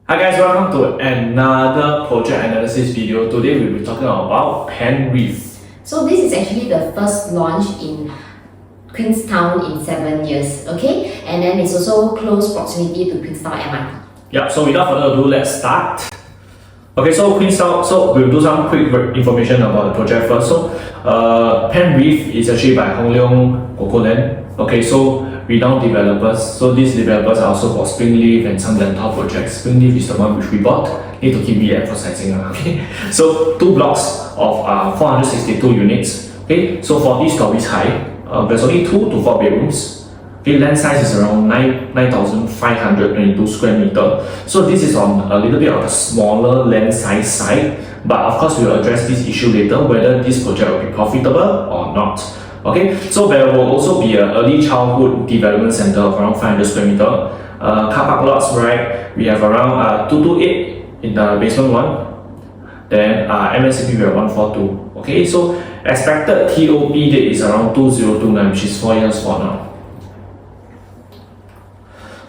Hi guys, welcome to another project analysis video. Today we'll be talking about Penrith. So this is actually the first launch in Queenstown in 7 years, okay? And then it's also close proximity to Queenstown MRT. Yeah, so without further ado, let's start. Okay, so Queenstown, so we'll do some quick information about the project first. So Penrith is actually by Hong Leong Cocoland. Okay, so renowned developers. So these developers are also for Springleaf and some rental projects. Springleaf is the one which we bought. Need to keep re-emphasizing. Okay, so 2 blocks of 462 units. Okay, so 40 stories high. There's only 2 to 4 bedrooms. Okay, land size is around 9,522 square meter. So this is on a little bit of a smaller land size side. But of course, we'll address this issue later, whether this project will be profitable or not. Okay, so there will also be an early childhood development center of around 500 square meter. Car park lots, right? We have around 228 in the basement one. Then MSCP we have 142. Okay, so expected TOP date is around 2029, which is 4 years for now.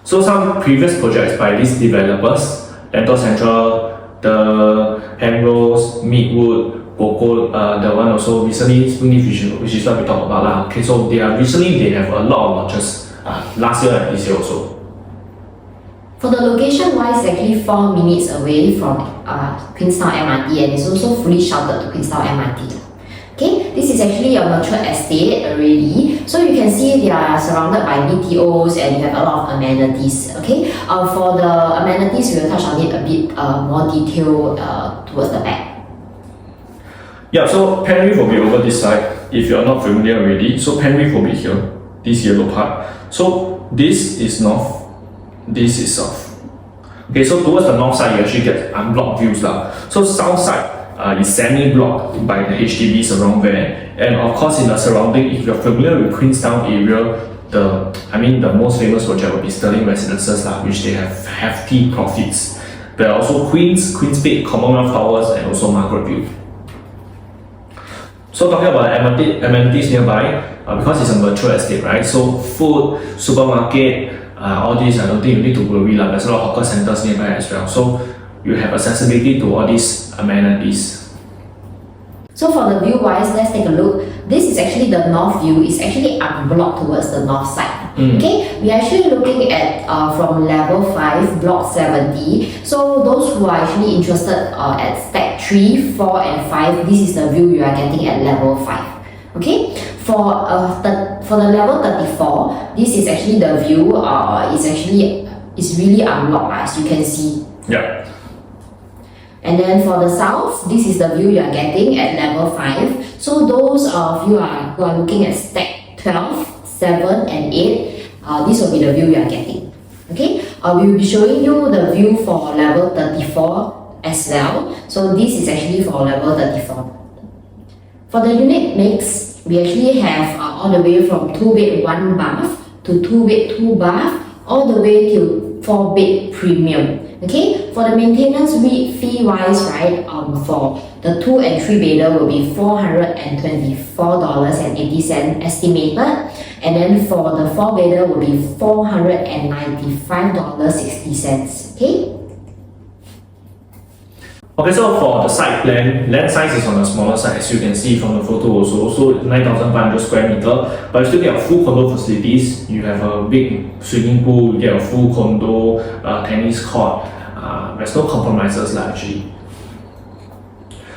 So some previous projects by these developers, Dental Central, the Penrose, Midwood, Coco, the one also recently, which is what we talked about lah. Okay, so they have a lot of launches last year and this year also. For the location wise, it's actually 4 minutes away from Queenstown MRT, and it's also fully sheltered to Queenstown MRT. Okay, this is actually a mature estate already, so you can see they are surrounded by BTOs and you have a lot of amenities. Okay, for the amenities, we will touch on it a bit more detail towards the back. Yeah, so Penrith will be over this side. If you're not familiar already, so Penrith will be here, this yellow part. So this is north, this is south. Okay, so towards the north side, you actually get unblocked views lah. So south side is semi-blocked by the HDBs around there, and of course in the surrounding, if you're familiar with Queenstown area, the most famous project will be Stirling residences lah, which they have hefty profits. There are also Queen's Bay, Commonwealth Towers, and also Margaret View. So talking about amenities nearby, because it's a mature estate, right? So food, supermarket, all these, I don't think you need to worry lah. There's a lot of hawker centers nearby as well. So you have accessibility to all these amenities. So for the view wise, let's take a look. This is actually the north view. It's actually unblocked towards the north side. Okay, we are actually looking at from level 5, block 70. So those who are actually interested at stack 3, 4 and 5, this is the view you are getting at level 5. Okay, for the level 34, this is actually the view. It's really unblocked as you can see. Yeah. And then for the south, this is the view you are getting at level 5. So those of you who are looking at stack 12, 7 and 8, this will be the view you are getting. Okay, we will be showing you the view for level 34 as well. So this is actually for level 34. For the unit mix, we actually have all the way from 2 bed 1 bath to 2 bed 2 bath, all the way to 4 bed premium. Okay, for the maintenance fee wise, right, for the 2 and 3 bedder will be $424.80 estimated, and then for the 4 bedder will be $495.60. Okay. Okay, so for the site plan, land size is on the smaller side, as you can see from the photo also 9,500 square meter, but you still get a full condo facilities. You have a big swimming pool, you get a full condo, tennis court. There's no compromises actually.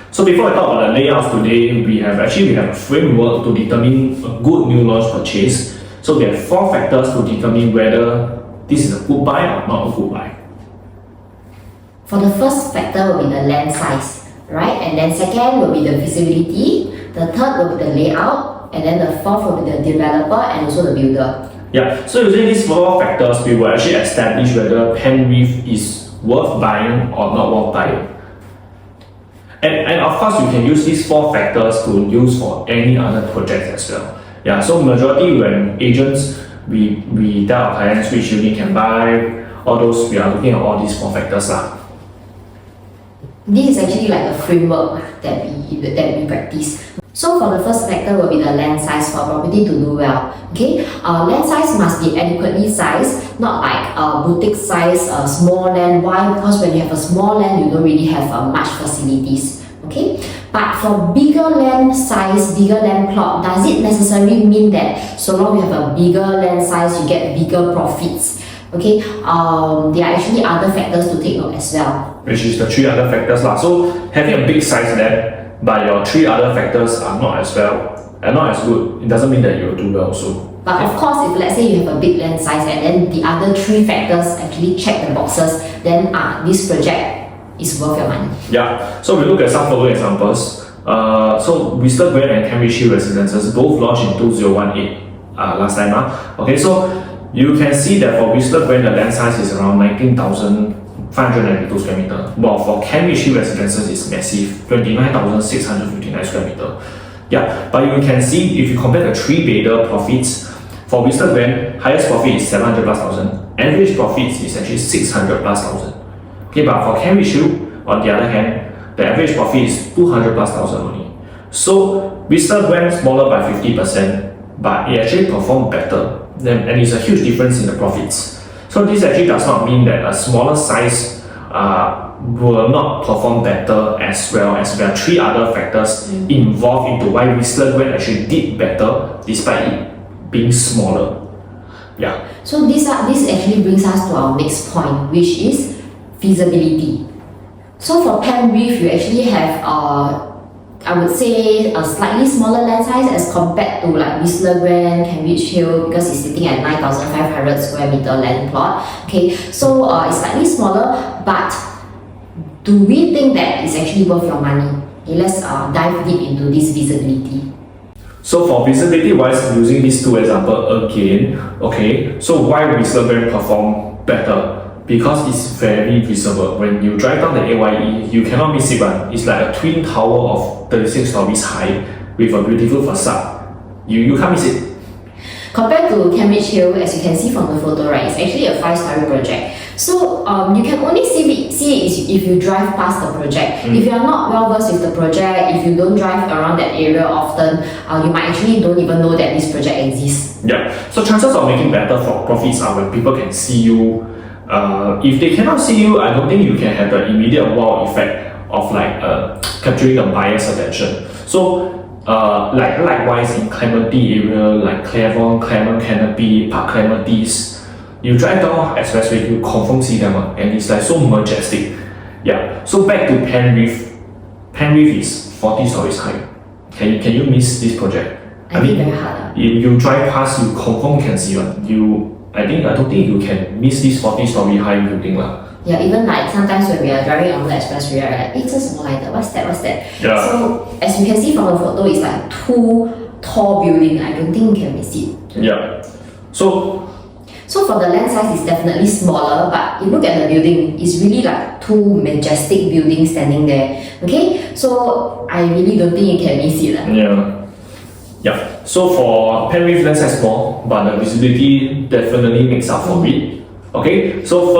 So before I talk about the layouts today, we have a framework to determine a good new launch purchase. So we have 4 factors to determine whether this is a good buy or not a good buy. For the first factor will be the land size, right? And then second will be the visibility. The third will be the layout. And then the fourth will be the developer and also the builder. Yeah, so using these 4 factors, we will actually establish whether Penrith is worth buying or not worth buying. And of course, you can use these 4 factors to use for any other project as well. Yeah, so majority when agents, we tell our clients which unit can buy, all those, we are looking at all these 4 factors lah. This is actually like a framework that we practice. So for the first factor will be the land size for property to do well. Okay, land size must be adequately sized, not like boutique size, small land. Why? Because when you have a small land, you don't really have much facilities. Okay, but for bigger land size, bigger land plot, does it necessarily mean that so long you have a bigger land size, you get bigger profits? Okay, there are actually other factors to take note as well. Which is the 3 other factors lah. So having a big size land, but your 3 other factors are not as well and not as good, it doesn't mean that you will do well also. But of course, if let's say you have a big land size and then the other 3 factors actually check the boxes, then this project is worth your money. Yeah, so we look at some following examples. So Whistler Glen and Cambridge Hill residences both launched in 2018 last time. Okay, so you can see that for Whistler Glen, the land size is around 19,592 square meter. While for Cambridge Hill residences, it's massive, 29,659 square meter. Yeah, but you can see if you compare the 3 bedder profits, for Whistler Glen, highest profit is 700 plus thousand, average profits is actually 600 plus thousand. Okay, but for Cambridge Hill, on the other hand, the average profit is 200 plus thousand only. So Whistler Glen smaller by 50%, but it actually performed better. And it's a huge difference in the profits. So this actually does not mean that a smaller size will not perform better, as well as there are 3 other factors involved into why Whistler Glen actually did better despite it being smaller. Yeah. So this actually brings us to our next point, which is feasibility. So for Penrith, you actually have I would say a slightly smaller land size as compared to like Whistler Glen, Cambridge Hill, because it's sitting at 9,500 square meter land plot. Okay, so it's slightly smaller, but do we think that it's actually worth your money? Okay, let's dive deep into this visibility. So for visibility wise, using these 2 examples again, okay, so why Whistler Glen perform better? Because it's very visible. When you drive down the AYE, you cannot miss it one. It's like a twin tower of 36 stories high with a beautiful facade. You can't miss it. Compared to Cambridge Hill, as you can see from the photo, right, it's actually a 5-story project. So you can only see it if you drive past the project. If you are not well versed with the project, if you don't drive around that area often, you might actually don't even know that this project exists. Yeah. So chances of making better for profits are when people can see you. If they cannot see you, I don't think you can have the immediate wow effect of like capturing the buyer's attention. So likewise in Clementi area, like Clairvon, Claremont Canopy, Park Clementi's, you drive down expressway, you confirm see them and it's like so majestic. Yeah. So back to Penrith. Penrith is 40 stories high. Can you miss this project? I mean, very hard. If you drive past, you confirm can see one. I don't think you can miss this 40-story high building lah. Yeah, even like sometimes when we are driving on the expressway, right, it's a small item. What's that? Yeah. So as you can see from the photo, it's like 2 tall buildings. I don't think you can miss it. Yeah. So for the land size, it's definitely smaller, but you look at the building, it's really like 2 majestic buildings standing there. Okay, so I really don't think you can miss it. Yeah. So for Penrith, land size small, but the visibility definitely makes up for it. Okay. So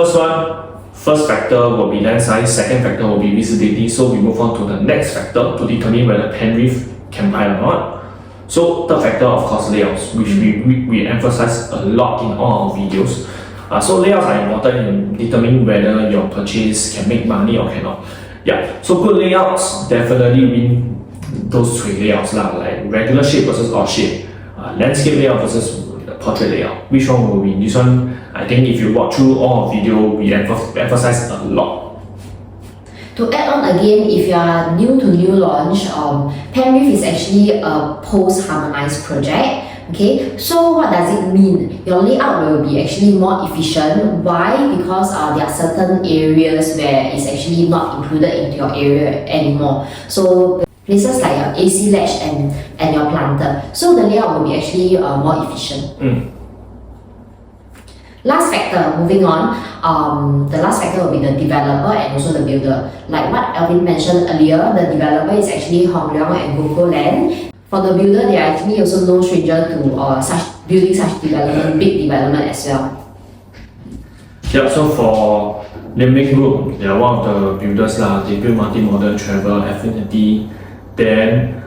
first factor will be land size. Second factor will be visibility. So we move on to the next factor to determine whether Penrith can buy or not. So third factor, of course, layouts, which we emphasize a lot in all our videos. So layouts are important in determining whether your purchase can make money or cannot. Yeah. So good layouts definitely win those 3 layouts lah, like regular shape versus odd shape, landscape layout versus portrait layout. Which one will win? This one, I think if you watch through all our video, we emphasize a lot. To add on again, if you are new to new launch, Penrith is actually a post-harmonized project. Okay, so what does it mean? Your layout will be actually more efficient. Why? Because there are certain areas where it's actually not included into your area anymore. So places like your AC ledge and your planter. So the layout will be actually more efficient. Last factor, moving on, the last factor will be the developer and also the builder. Like what Alvin mentioned earlier, the developer is actually Hong Leong and GoCo Land. For the builder, they are actually also no stranger to building such development, big development as well. Yeah, so for Limbic Group, they are one of the builders lah. They build multi-modern travel, Affinity. Then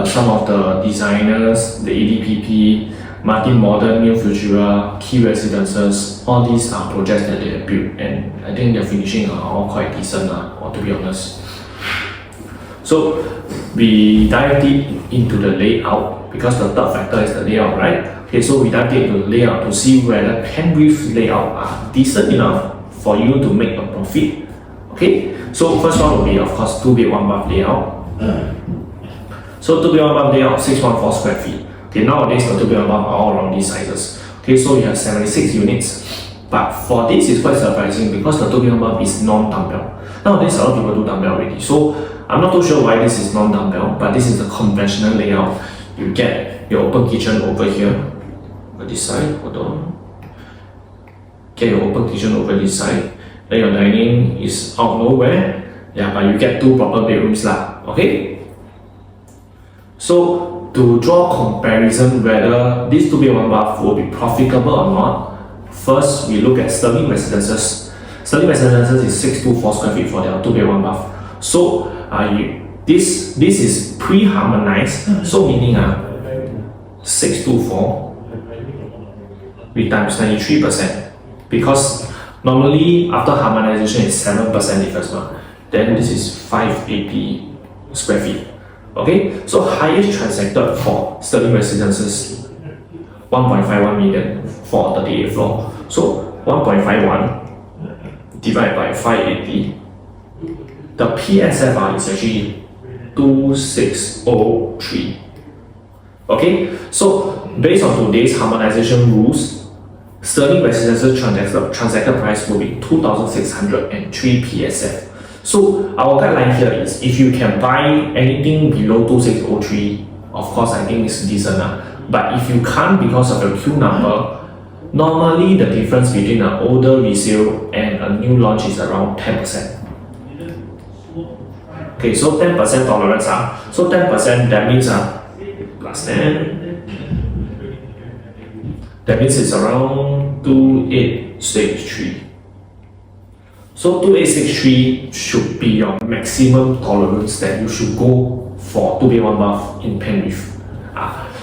some of the designers, the EDPP, multi-modern, New Futura, Key Residences, all these are projects that they have built, and I think their finishing are all quite decent or to be honest. So we dive deep into the layout because the third factor is the layout, right? Okay, so we dive deep into the layout to see whether Penrith layout are decent enough for you to make a profit. Okay, so first one will be of course 2-bed 1-bath layout. So 2-bed 1-bath layout 614 square feet. Okay, nowadays the 2-bed 1-bath are all around these sizes. Okay, so you have 76 units. But for this is quite surprising because the 2-bed 1-bath is non-dumbbell. Nowadays a lot of people do dumbbell already. So I'm not too sure why this is non-dumbbell, but this is the conventional layout. You get your open kitchen over here, over this side, hold on. Get your open kitchen over this side. Then your dining is out nowhere. Yeah, but you get 2 proper bedrooms lah, okay? So to draw comparison whether this 2-bed 1-bath will be profitable or not, first we look at Stirling Residences. Stirling Residences is 624 square feet for their 2-bed 1-bath. So this is pre-harmonized, so meaning 624 we times 93%, because normally after harmonization is 7% difference, then this is 580 square feet. Okay, so highest transacted for Stirling Residences 1.51 million for 38 floor. So 1.51 divided by 580. The PSFR is actually 2603. Okay, so based on today's harmonization rules, Stirling Residences transacted price will be 2,603 PSF. So our guideline here is if you can buy anything below 2603, of course I think it's decent. But if you can't because of your queue number, normally the difference between an older resale and a new launch is around 10%. Okay, so 10% tolerance. So 10% that means plus 10. That means it's around 2863. So 2863 should be your maximum tolerance that you should go for 2-bed 1-bath in Penrith.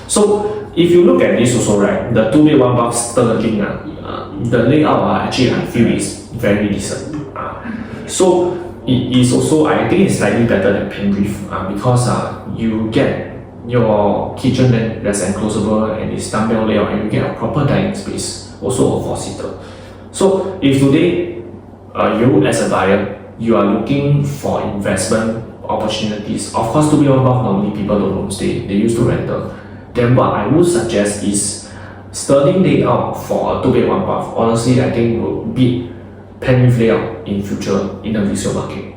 So if you look at this also, right, the 2-bed 1-bath Stirling, the layout actually I feel is very decent. So it is also, I think it's slightly better than Penrith because you get your kitchen that's enclosable and it's dumbbell layout, and you get a proper dining space, also a 4-seater. So if today you as a buyer, you are looking for investment opportunities, of course 2-bed 1-bath normally people don't homestay, they used to rental. Then what I would suggest is Stirling layout for a 2-bed 1-bath. Honestly, I think will beat Penrith layout in future in the resale market.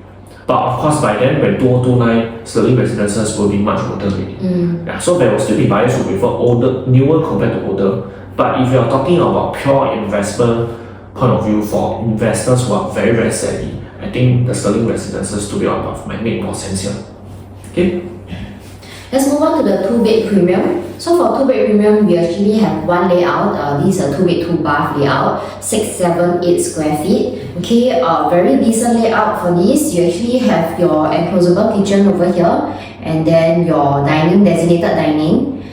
But of course, by then, when 2029, Stirling Residences will be much older already. Yeah, so there will still be buyers who prefer older, newer compared to older. But if you are talking about pure investment point of view for investors who are very, very savvy, I think the Stirling Residences 2-bed 1-bath might make more sense here. Okay. Let's move on to the 2-bed premium. So for 2-bed premium, we actually have one layout. This is a 2-bed 2-bath layout, 678 square feet. Okay, very decent layout for this. You actually have your enclosable kitchen over here, and then your dining, designated dining,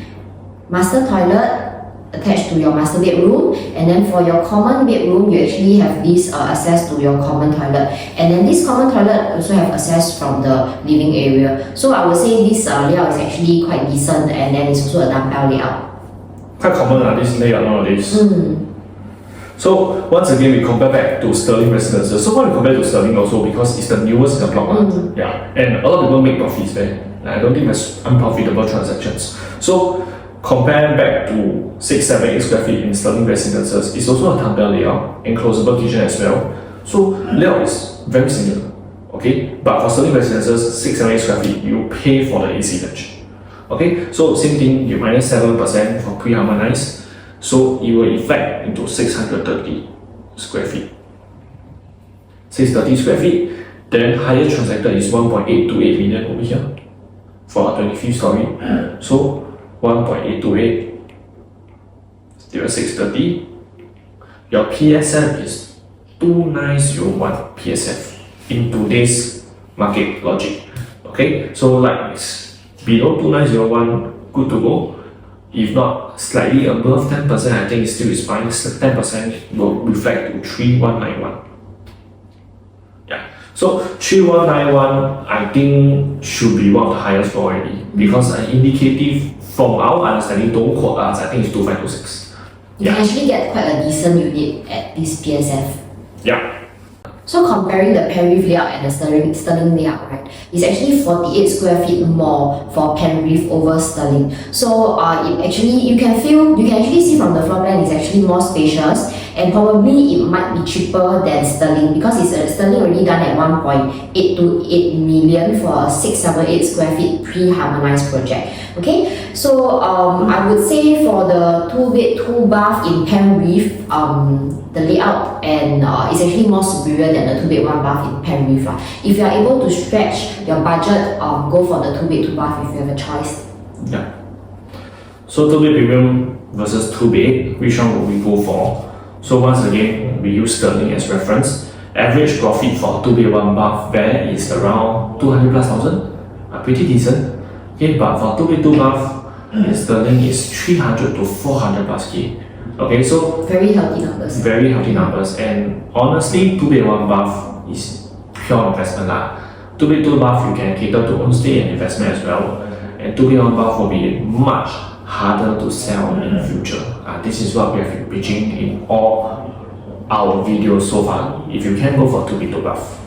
master toilet attached to your master bedroom, and then for your common bedroom, you actually have this access to your common toilet, and then this common toilet also have access from the living area. So I would say this layout is actually quite decent, and then it's also a dumbbell layout. Quite common this layout nowadays. So once again we compare back to Stirling Residences. So why we compare to Stirling also because it's the newest in the block. Yeah, and a lot of people make profits there. I don't think there's unprofitable transactions. So compare back to 678 square feet in Stirling Residences, it's also a dumbbell layout, enclosable kitchen as well. So layout is very similar. Okay, but for Stirling Residences, 678 square feet, you pay for the AC veg. Okay, so same thing, you minus 7% for pre-harmonized, so it will effect into 630 square feet. 630 square feet, then highest transacted is 1.828 million over here for a 25th story. So 1.828 divided 630, your PSF is 2901 PSF in today's market logic. Okay, so like this, below 2901, good to go. If not slightly above 10%, I think it still is fine. 10% will reflect to 3191. Yeah, so 3191 I think should be one of the highest floor already, because an indicative from our understanding, don't quote us, I think it's 2526. You can actually get quite a decent unit at this PSF. Yeah. So comparing the Penrith layout and the Stirling layout, right, it's actually 48 square feet more for Penrith over Stirling. So it actually you can actually see from the floor plan it's actually more spacious, and probably it might be cheaper than Stirling because it's Stirling already done at 1.828 million for a 678 square feet pre-harmonized project. Okay, so I would say for the 2-bed 2-bath in Penrith, the layout and is actually more superior than the 2-bed 1-bath in Penrith. If you are able to stretch your budget, go for the 2-bed 2-bath if you have a choice. Yeah. So 2-bed premium versus 2-bed, which one will we go for? So once again, we use Stirling as reference. Average profit for 2-bed 1-bath there is around 200 plus thousand, pretty decent. Okay, but for 2-bed 2-bath, Stirling is 300 to 400 plus K. Okay, so very healthy numbers. Very healthy numbers, and honestly, 2-bed 1-bath is pure investment lah. 2-bed 2-bath you can cater to homestay and investment as well, and 2-bed 1-bath will be much harder to sell in the future. This is what we have been preaching in all our videos so far. If you can go for 2-bed 2-bath.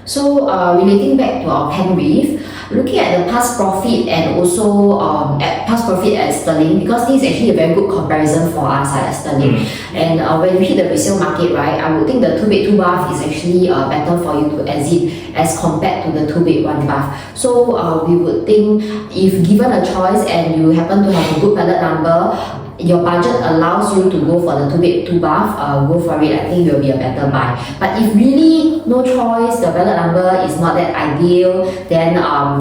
So relating back to our Penrith, looking at the past profit and also at past profit at Stirling, because this is actually a very good comparison for us at Stirling. And when you hit the resale market, right, I would think the 2-bed 2-bath is actually better for you to exit as compared to the 2-bed 1-bath. So we would think if given a choice and you happen to have a good ballot number, your budget allows you to go for the 2-bed 2-bath, go for it. I think it will be a better buy. But if really no choice, the ballot number is not that ideal, then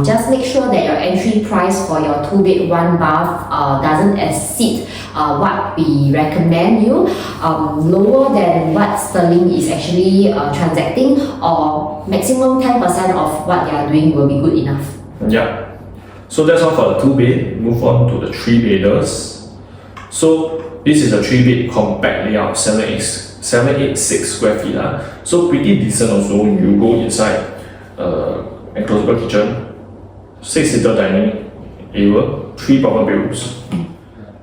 just make sure that your entry price for your 2-bed 1-bath doesn't exceed what we recommend you, lower than what Stirling is actually transacting, or maximum 10% of what they are doing will be good enough. Yeah. So that's all for the 2-bed. Move on to the 3-beders. So this is a 3-bed compact layout, 786 square feet. So pretty decent also. You go inside, enclosable kitchen, 6-seater dining area, 3 proper bedrooms.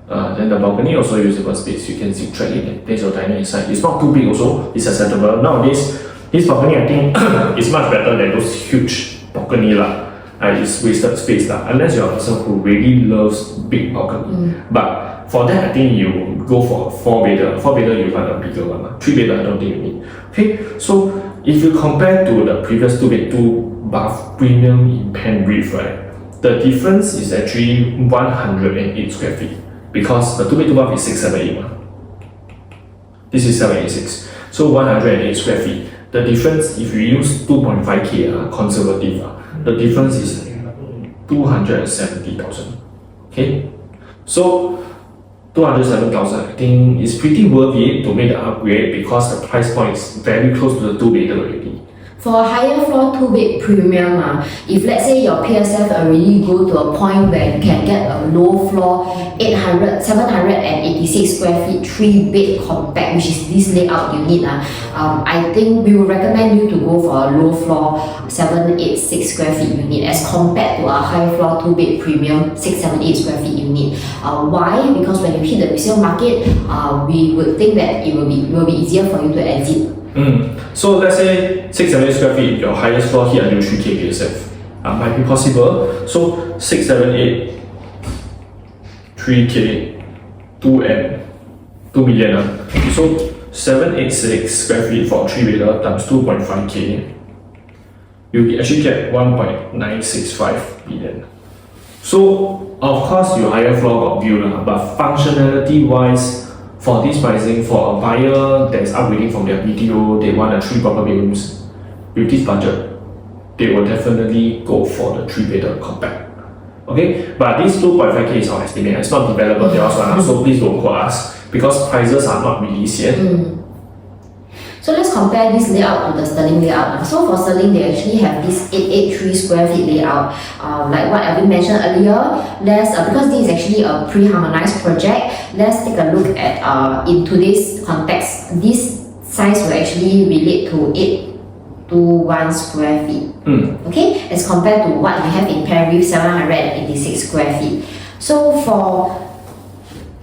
Then the balcony also usable space. You can zip track it and place your dining inside. It's not too big also, it's acceptable. Nowadays, this balcony I think is much better than those huge balcony lah. It's wasted space lah, unless you're a person who really loves big balcony. But for that, I think you go for a 4-bedder. 4-bedder, you want a bigger one. 3-bedder, I don't think you need. Okay, so if you compare to the previous 2-bed 2-bath premium in Penrith, right, the difference is actually 108 square feet, because the 2-bed 2-bath is 678. This is 786. So 108 square feet. The difference, if you use 2.5K conservative, the difference is 270,000. Okay, so 207,000, I think is pretty worth it to make the upgrade, because the price point is very close to the 2-bedder already. For a higher floor 2-bed premium, if let's say your PSF already go to a point where you can get a low floor 786 square feet 3-bed compact, which is this layout unit, I think we would recommend you to go for a low floor 786 square feet unit as compared to a high floor 2-bed premium 678 square feet unit. Why? Because when you hit the resale market, we would think that it will be easier for you to exit. So let's say 678 square feet, your highest floor here until 3K PSF. Might be possible. So 678, 3K, 2M, 2 million. So 786 square feet for 3-bedder times 2.5K, you actually get 1.965 billion. So of course your higher floor got view, but functionality wise, for this pricing, for a buyer that's upgrading from their BTO, they want 3 proper bedrooms, with this budget, they will definitely go for the 3-bedder compact. Okay, but this 2.5K is our estimate, it's not developer sales one, so please don't quote us, because prices are not released yet. So let's compare this layout to the Stirling layout. So for Stirling, they actually have this 883 square feet layout. Like what Alvin mentioned earlier, because this is actually a pre-harmonized project, let's take a look at in today's context, this size will actually relate to 821 square feet. Okay, as compared to what we have in Penrith, 786 square feet. So for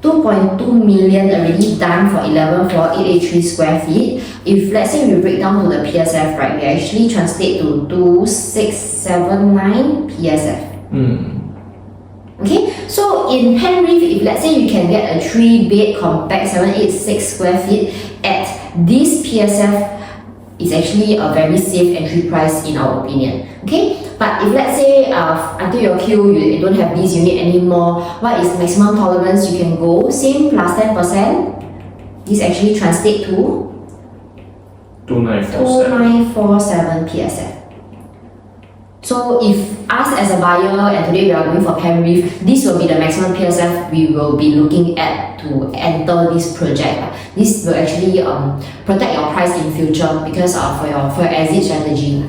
2.2 million already done for 11 floor, 883 square feet. If let's say we break down to the PSF, right, we actually translate to 2679 PSF. Okay, so in Penrith, if let's say you can get a 3-bed compact 786 square feet at this PSF, is actually a very safe entry price in our opinion. Okay, but if let's say until your queue you don't have this unit anymore, what is maximum tolerance you can go? Same plus 10%. This actually translate to 2947 PSF. So if us as a buyer, and today we are going for Penrith, this will be the maximum PSF we will be looking at to enter this project. This will actually protect your price in future because for your exit strategy.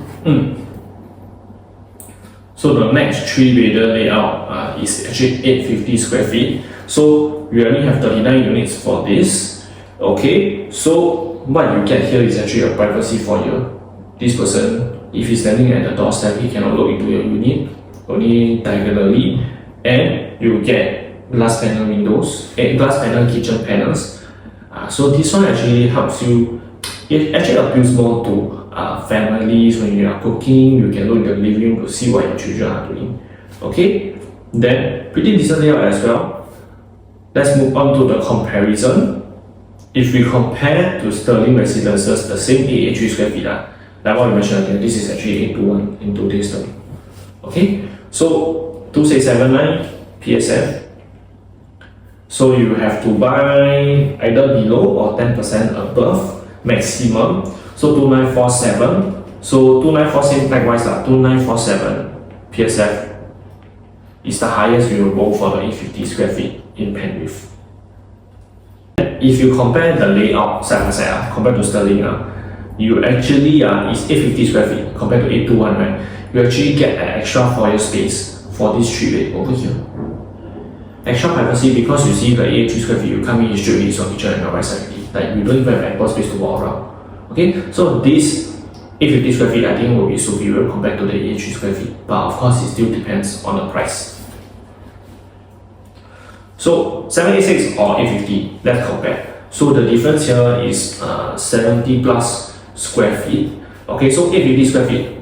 So the next 3-bedder layout is actually 850 square feet. So we only have 39 units for this. Okay, so what you get here is actually a privacy for you. This person, if he's standing at the doorstep, he cannot look into your unit, only diagonally, and you get glass panel windows, glass panel kitchen panels. So this one actually helps you, it actually appeals more to families. When you are cooking, you can look in the living room to see what your children are doing. Okay, then pretty decent layout as well. Let's move on to the comparison. If we compare to Stirling residences, the same 883 square feet, like what I mentioned earlier, this is actually 821 in today's term. Okay, so 2679 PSF. So you have to buy either below or 10% above maximum. So 2947. So 2947 likewise 2947 PSF is the highest we will go for the 850 square feet in Penrith. If you compare the layout side by side compared to Stirling, you actually is 850 square feet compared to 821, right? You actually get an extra foyer space for this 3-bed over here. Extra privacy because you see the 883 square feet, you come in straight with your kitchen and your right side already. Like you don't even have ample space to walk around. Okay, so this 850 square feet I think will be superior compared to the 883 square feet, but of course it still depends on the price. So 786 or 850, let's compare. So the difference here is 70 plus square feet. Okay, so 850 square feet,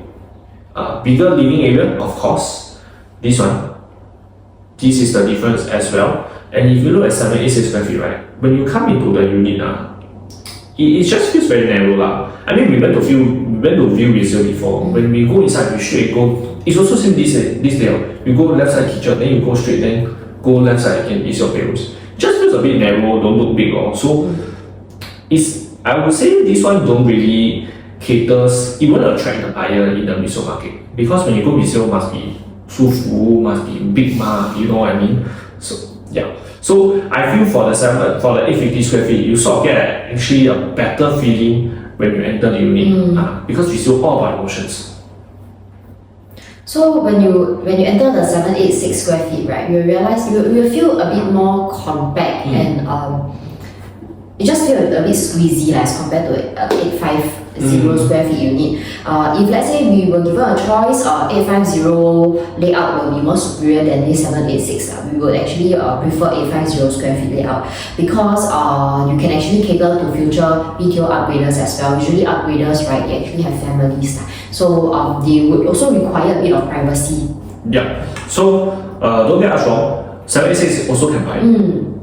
bigger living area, of course. This one, this is the difference as well. And if you look at 786 square feet, right, when you come into the unit, it just feels very narrow. I mean, we went to view resale before. When we go inside, we straight go. It's also same this layout. You go left side kitchen, then you go straight, then go left side again is your bedrooms. It just feels a bit narrow, don't look big. So I would say this one don't really caters, it won't attract the buyer in the resale market. Because when you go resale, must be full, must be big, you know what I mean? So yeah. So I feel for the 850 square feet, you sort of get actually a better feeling when you enter the unit, because we still all about emotions. So when you enter the 786 square feet, right, you realize you will feel a bit more compact and it just feels a bit squeezy as compared to 850 square feet unit. If let's say we were given a choice, 850 layout will be more superior than this 786. We would actually prefer 850 square feet layout because you can actually cater to future BTO upgraders as well. Usually upgraders, right, they actually have families. So they would also require a bit of privacy. Yeah. So don't get us wrong, 786 also can buy.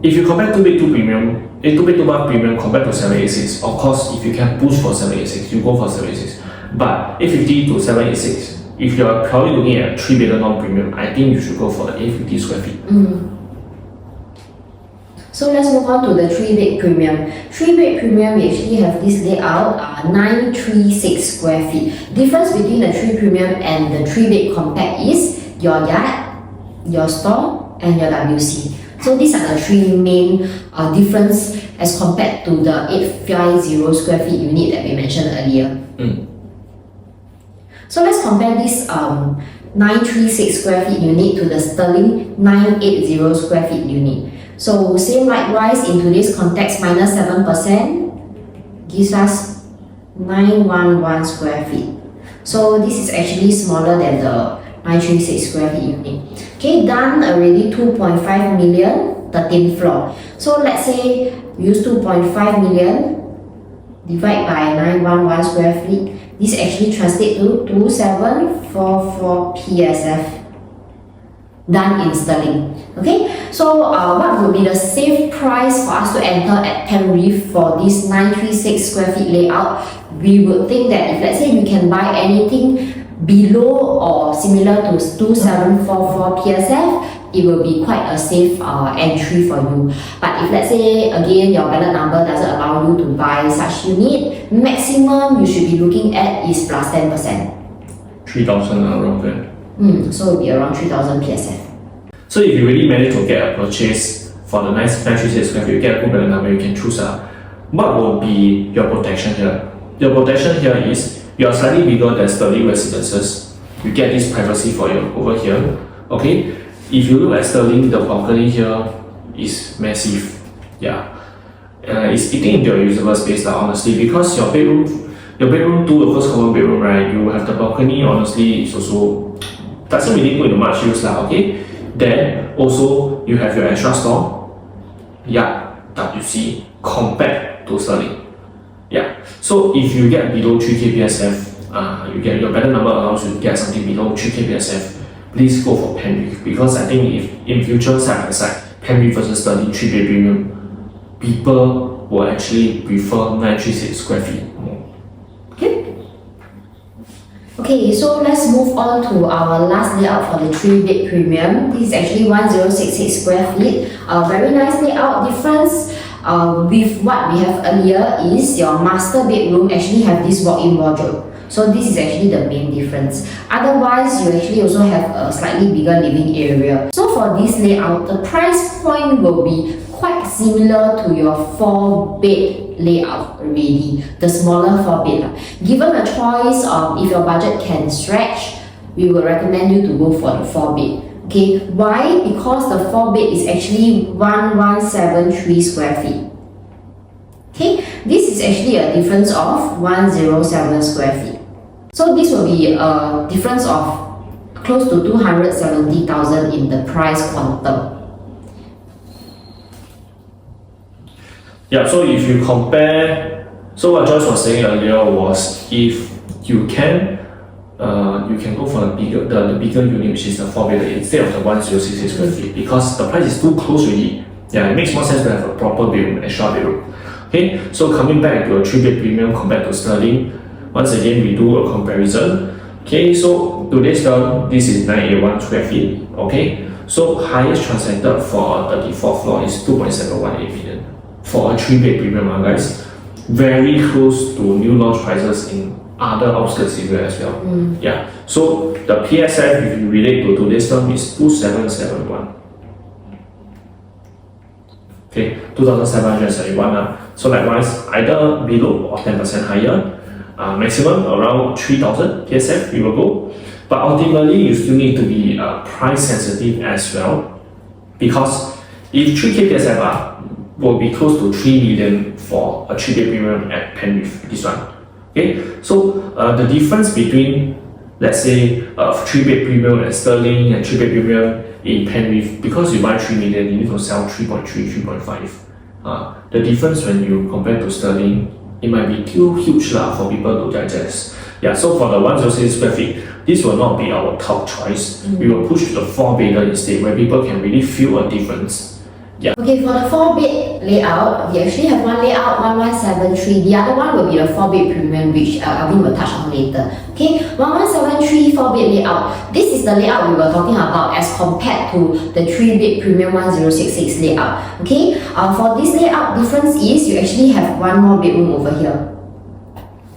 If you compare 2-bed 2 premium, 2-bed 2 bath premium compared to 786, of course, if you can push for 786, you go for 786. But 850 to 786, if you are probably looking at 3-bedder non-premium, I think you should go for the 850 square feet. So let's move on to the 3-bed premium. 3-bed premium, we actually have this layout, 936 square feet. Difference between the 3 premium and the 3-bed compact is your yard, your store, and your WC. So these are the three main difference as compared to the 850 square feet unit that we mentioned earlier. So let's compare this 936 square feet unit to the Stirling 980 square feet unit. So same likewise in today's context, minus 7% gives us 911 square feet. So this is actually smaller than the 936 square feet unit. Okay, done already 2.5 million, 13th floor. So let's say use 2.5 million divide by 911 square feet. This actually translates to 2744 PSF. Done in Stirling. Okay, so what would be the safe price for us to enter at Penrith for this 936 square feet layout? We would think that if let's say you can buy anything below or similar to 2744 PSF, it will be quite a safe entry for you. But if let's say again your ballot number doesn't allow you to buy such unit, maximum you should be looking at is plus 10%. 3,000 around there. So it will be around 3,000 PSF. So if you really manage to get a purchase for the 936 square feet, you get a good ballot number, you can choose what will be your protection here? Your protection here is you are slightly bigger than Stirling residences. You get this privacy for you over here. Okay, if you look at Stirling, the balcony here is massive. Yeah, it's eating into your usable space honestly, because your bedroom 2, the first common bedroom, right? You have the balcony. Honestly, it's also doesn't really put into much use okay. Then also you have your extra store. Yeah, WC compared to Stirling. Yeah, so if you get below 3k PSF, you get your better number allows you to get something below 3k PSF. Please go for Penrith, because I think if in future side by side Penrith versus Stirling 3-bed premium, people will actually prefer 936 square feet more. Okay, so let's move on to our last layout for the 3-bed premium. This is actually 1066 square feet. A very nice layout. Difference with what we have earlier is your master bedroom actually have this walk-in wardrobe. So this is actually the main difference. Otherwise, you actually also have a slightly bigger living area. So for this layout, the price point will be quite similar to your 4-bed layout already, the smaller 4-bed. Given a choice of if your budget can stretch, we would recommend you to go for the 4-bed. Okay, why? Because the 4-bed is actually 1173 square feet. Okay, this is actually a difference of 107 square feet. So this will be a difference of close to 270,000 in the price quantum. Yeah, so if you compare, so what Joyce was saying earlier was if you can go for the bigger unit, which is the 4-bed instead of the 1066 square feet, because the price is too close already. Yeah, it makes more sense to have a proper bedroom, extra bedroom. Okay, so coming back to a 3-bed premium compared to Stirling, once again we do a comparison. Okay, so today's term, this is 981 square feet. Okay, so highest transacted for a 34th floor is 2.718 million for a 3-bed premium, guys. Very close to new launch prices in other outskirts area as well. Yeah, so the PSF, if you relate to today's term, is 2771. Okay, 2771. So likewise, either below or 10% higher. Maximum around 3,000 PSF we will go. But ultimately, you still need to be price sensitive as well, because if 3k PSF will be close to 3 million for a 3-bed premium at Penrith, this one. Okay, so the difference between, let's say, a 3-bed premium at Stirling and 3-bed premium in Penrith, because you buy 3 million, you need to sell 3.3, 3.5. The difference when you compare to Stirling, it might be too huge for people to digest. Yeah, so for the 106 square feet, this will not be our top choice. We will push to the 4-bedder instead, where people can really feel a difference. Yeah. Okay, for the 4-bed layout, we actually have one layout, 1173. The other one will be the 4-bed premium, which Alvin will touch on later. Okay, 1173 4-bed layout. This is the layout we were talking about as compared to the 3-bed premium 1066 layout. Okay, for this layout, difference is you actually have one more bedroom over here.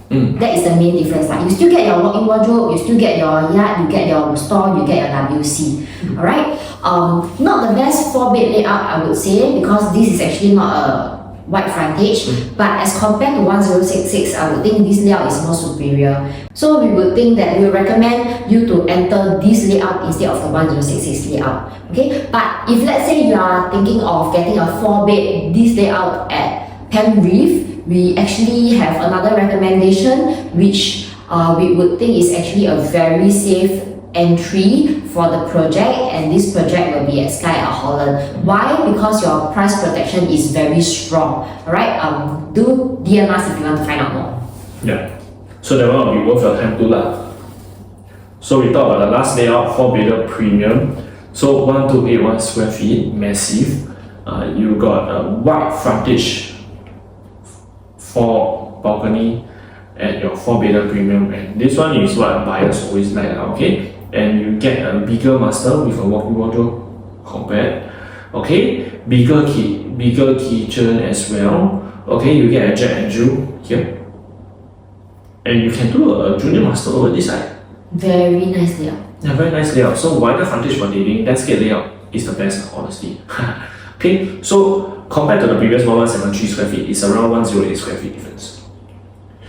That is the main difference. You still get your walk-in wardrobe, you still get your yard, you get your store, you get your WC. Alright. Not the best 4-bed layout, I would say, because this is actually not a wide frontage, but as compared to 1066, I would think this layout is more superior. So we would think that we would recommend you to enter this layout instead of the 1066 layout. Okay, but if let's say you are thinking of getting a 4-bed this layout at Penrith, we actually have another recommendation which we would think is actually a very safe entry for the project, and this project will be at Sky at Holland. Why? Because your price protection is very strong. Alright, do DM us if you want to find out more. Yeah, so that one will be worth your time too lah. So we talked about the last layout, 4-bedder premium. So 1281 square feet, massive. You got a wide frontage for balcony at your 4-bedder premium, and this one is what buyers always like, okay? And you get a bigger master with a walk-in wardrobe compared, okay? Bigger kitchen as well, okay? You get a Jack and Jill here, and you can do a junior master over this side. Very nice layout. Yeah, very nice layout. So wider frontage for living, landscape layout is the best, honestly. Okay, so compared to the previous 1173 square feet, it's around 108 square feet difference.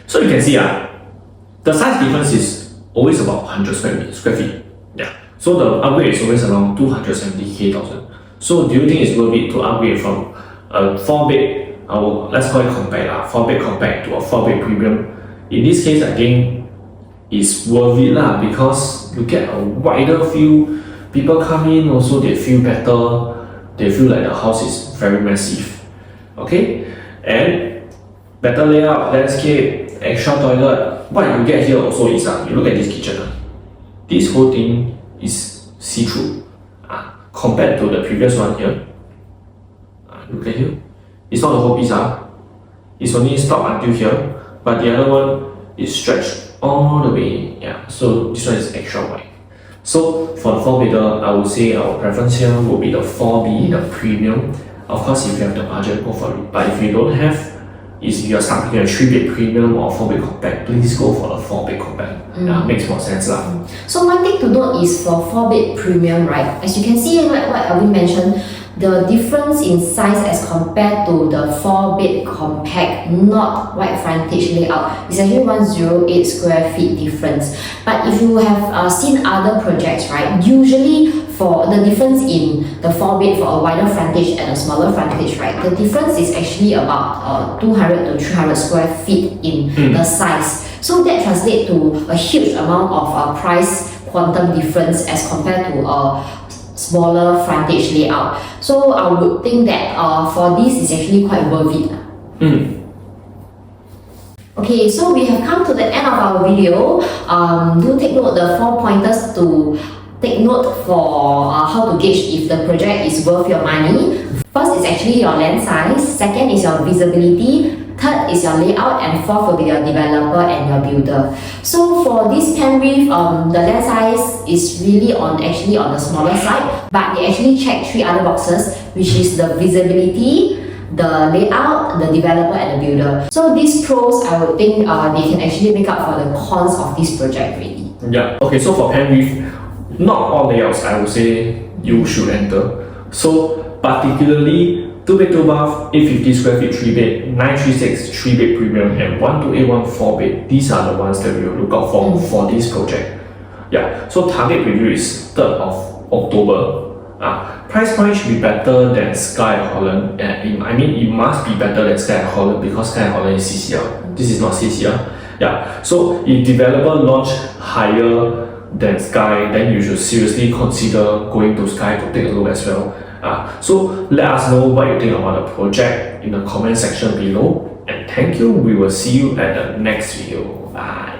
So you can see the size difference is always about 100 square feet. Yeah. So the upgrade is always around 270,000. So do you think it's worth it to upgrade from a 4-bed, let's call it compact, 4-bed compact to a 4-bed premium? In this case, I think it's worth it because you get a wider view. People come in also, they feel better. They feel like the house is very massive. Okay, and better layout, landscape, extra toilet. What you get here also is you look at this kitchen. This whole thing is see-through compared to the previous one here. Look at here. It's not the whole piece. It's only stopped until here, but the other one is stretched all the way. Yeah. So this one is extra wide. So for the 4-bedder, I would say our preference here will be the 4B, the premium. Of course, if you have the budget, go for it. But if you don't have, if you are stuck between a 3-bed premium or 4-bed compact, please go for a 4-bed compact. Makes more sense lah. So one thing to note is for 4-bed premium, right? As you can see, like what we mentioned, the difference in size as compared to the 4-bed compact, not wide frontage layout, is actually 108 square feet difference. But if you have seen other projects, right, usually for the difference in the 4-bed for a wider frontage and a smaller frontage, right, the difference is actually about 200 to 300 square feet in the size. So that translates to a huge amount of price quantum difference as compared to a smaller frontage layout. So I would think that for this is actually quite worth it. Okay, so we have come to the end of our video. Do take note the 4 pointers to take note for how to gauge if the project is worth your money. First is actually your land size, second is your visibility, third is your layout, and fourth will be your developer and your builder. So for this Penrith, the land size is really actually on the smaller side, but they actually check 3 other boxes, which is the visibility, the layout, the developer, and the builder. So these pros, I would think they can actually make up for the cons of this project really. Yeah, okay, so for Penrith, not all layouts I would say you should enter. So particularly 2-bed 2-bath, 850 square feet 3-bed, 936 3-bed premium, and 1281 4-bed. These are the ones that we will look out for this project. Yeah, so target preview is 3rd of October. Price point should be better than Sky Holland. I mean, it must be better than Sky Holland because Sky Holland is CCL. This is not CCL. Yeah, so if developer launch higher than Sky, then you should seriously consider going to Sky to take a look as well. So let us know what you think about the project in the comment section below, and thank you. We will see you at the next video. Bye.